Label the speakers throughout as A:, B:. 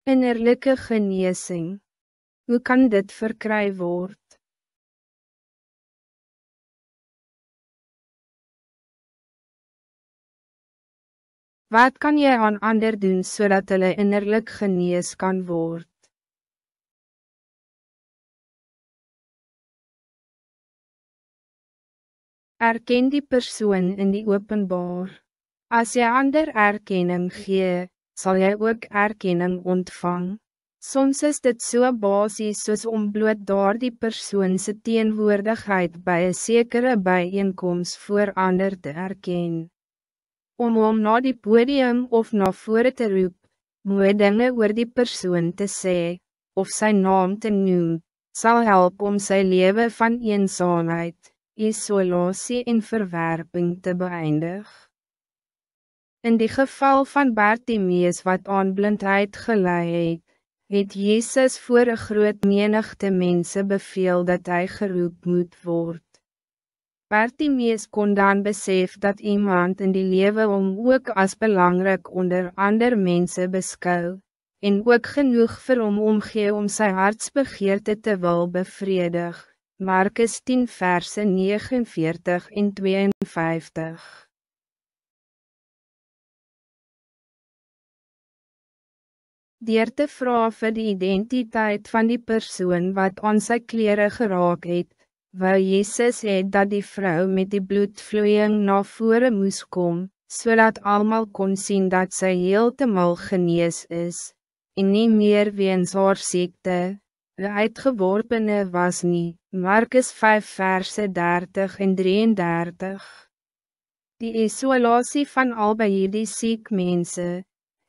A: Innerlijke genezing. Hoe kan dit verkry word? Wat kan jy aan ander doen zodat hulle innerlijk genees kan word? Erken die persoon in die openbaar. As jy ander erkenning gee, sal jy ook erkenning ontvang. Soms is dit so basies soos om bloot daar die persoon se teenwoordigheid by 'n sekere bijeenkomst voor ander te erken. Om hom na die podium of na vore te roep, mooie dinge oor die persoon te sê, of zijn naam te noem, sal help om sy lewe van eensaamheid, isolasie en verwerping te beëindig. In die geval van Bartimeus wat aan blindheid gelei het Jezus voor een groot menigte mense beveel dat hij geroep moet worden. Bartimeus kon dan besef dat iemand in die lewe om ook als belangrijk onder ander mense beskou, en ook genoeg vir hom omgee om sy hartsbegeerte te wil bevredig. Markus 10 verse 49 en 52. Deur te vra vir die identiteit van die persoon wat aan sy klere geraak het, wou Jezus het dat die vrou met die bloedvloeiing na vore moes kom, zodat allemaal kon zien dat sy heeltemal genees is, en nie meer weens haar siekte, uitgeworpene was nie. Markus 5 verse 30 en 33. Die isolasie van albei hierdie siek mense,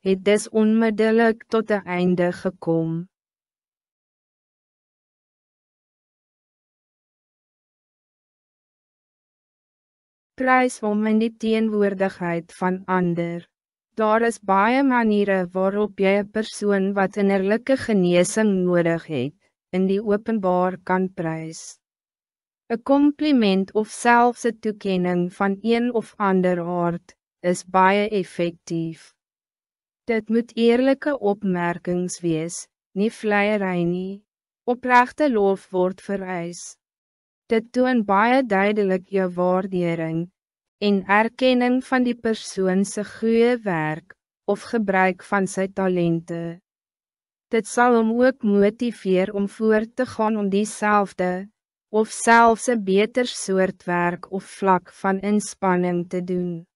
A: het dus onmiddellik tot een einde gekom. Prys hom in die teenwoordigheid van ander. Daar is baie maniere waarop jy 'n persoon wat innerlijke genesing nodig het, in die openbaar kan prys. 'n Compliment of selfs 'n toekenning van een of ander aard, is baie effectief. Dit moet eerlijke opmerkings wees, nie vleierij nie. Opregte lof word vereis. Dit toon baie duidelik jou waardering, en erkenning van die persoon se goeie werk, of gebruik van sy talente. Dit zal hom ook motiveer om voort te gaan om diezelfde, of zelfs een beter soort werk of vlak van inspanning te doen.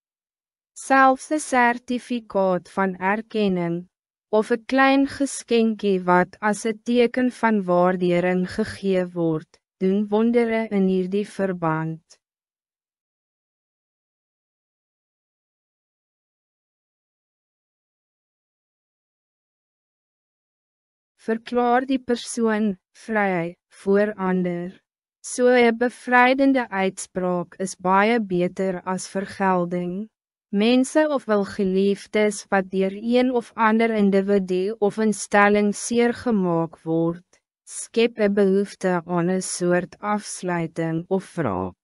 A: Zelfs een certificaat van erkenning, of een klein geskenkie wat als een teken van waardering gegee word, doen wondere in hierdie verband. Verklaar die persoon vry voor ander. So 'n bevrydende uitspraak is baie beter as vergelding. Mense of wel geliefdes wat deur een of ander individu of instelling seer gemaak word, skep 'n behoefte aan 'n soort afsluiting of wraak.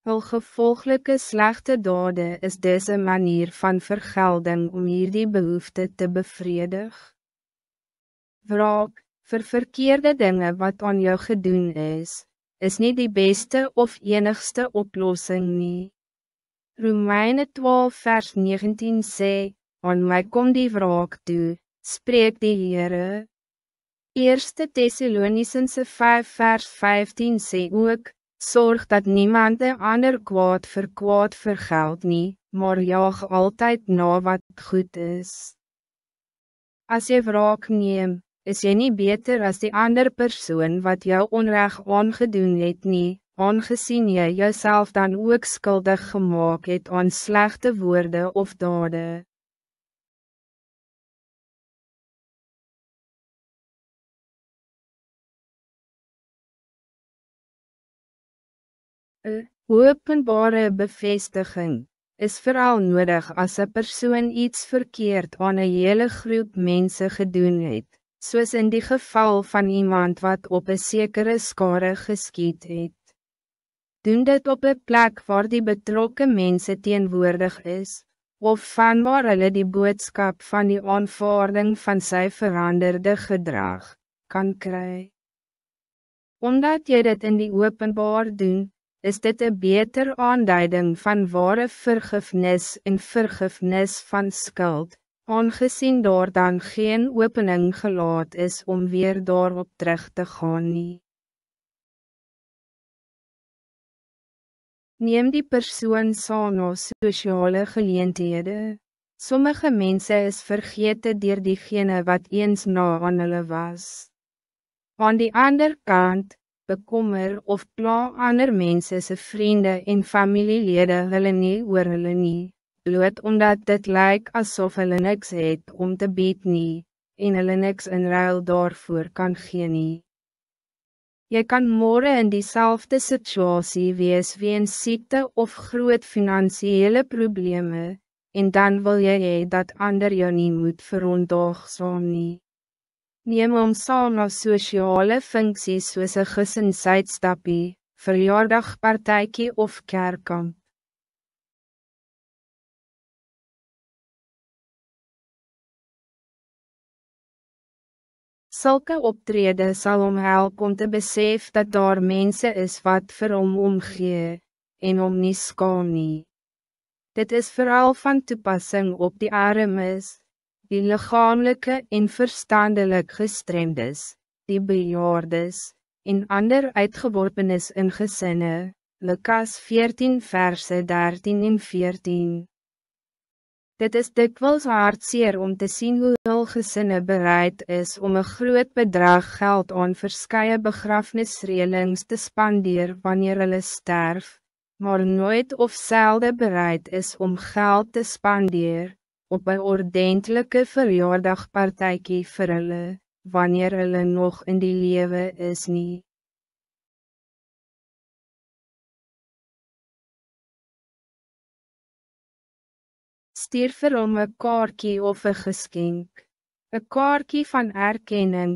A: Hul gevolglike slegte dade is dus 'n manier van vergelding om hierdie behoefte te bevredig. Wraak, vir verkeerde dinge wat aan jou gedoen is niet die beste of enigste oplossing nie. Romeine 12 vers 19 sê, aan my kom die wraak toe, spreek die Heere. 1 Thessalonicense 5 vers 15 sê ook, sorg dat niemand een ander kwaad vir kwaad vergeld nie, maar jaag altyd na wat goed is. As jy wraak neem, is jy nie beter as die ander persoon wat jou onreg aangedoen het nie, aangezien jy jouself dan ook skuldig gemaak het aan slechte woorde of dade. Een openbare bevestiging is vooral nodig als een persoon iets verkeerd aan een hele groep mensen gedoen het, soos in die geval van iemand wat op een sekere skare geskiet het. Doen dit op een plek waar die betrokken mensen teenwoordig is, of vanwaar hulle die boodskap van die aanvaarding van sy veranderde gedrag kan kry. Omdat jy dit in die openbaar doen, is dit een beter aanduiding van ware vergifnis en vergifnis van skuld, aangezien daar dan geen opening gelaat is om weer daarop terug te gaan nie. Neem die persoon saam na sosiale geleenthede. Sommige mensen is vergeten deur diegene wat eens na aan hulle was. Aan die ander kant, bekommer of pla ander mense se vriende en familielede hulle nie oor hulle nie, bloot omdat dit lyk asof hulle niks het om te bied nie, en hulle niks in ruil daarvoor kan gee nie. Jy kan morgen in diezelfde situasie wees weens siekte of groot finansiële probleme, en dan wil jy hê dat ander jou nie moet verontagsaam nie. Neem hom saam na sosiale funksies soos 'n gesinsuitstappie, verjaardagpartytjie of kerkkamp. Sulke optrede sal hom help om te besef dat daar mense is wat vir hom omgee, en hom nie skaam nie. Dit is vooral van toepassing op die armes, die lichamelijke en verstandelijk gestremdes, die bejaardes, en ander uitgeworpenes in gesinne, Lukas 14 verse 13 en 14. Dit is dikwels hartseer om te zien hoe hul gesinne bereid is om een groot bedrag geld aan verskeie begrafnisreëlings te spandeer wanneer hulle sterf, maar nooit of selde bereid is om geld te spandeer op een ordentelijke verjaardagpartytjie vir hulle, wanneer hulle nog in die lewe is nie. Stuur vir hom 'n kaartjie of 'n geskenk. 'n Kaartjie van erkenning,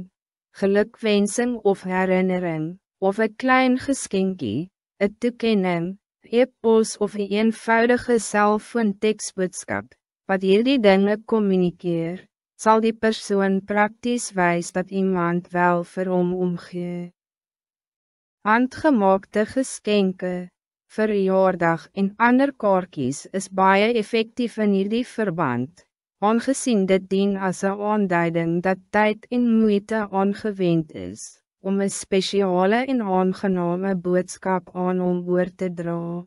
A: gelukwensing of herinnering, of 'n klein geskenkie, 'n toekenning, e-pos of 'n eenvoudige selfoon-teksboodskap, wat hierdie dinge kommunikeer, sal die persoon prakties wys dat iemand wel vir hom omgee. Handgemaakte geskenke, verjaardag en ander kaartjies is baie effectief in hierdie verband, aangezien dit dien as 'n aanduiding dat tyd en moeite aangewend is, om een speciale en aangename boodskap aan hom oor te dra.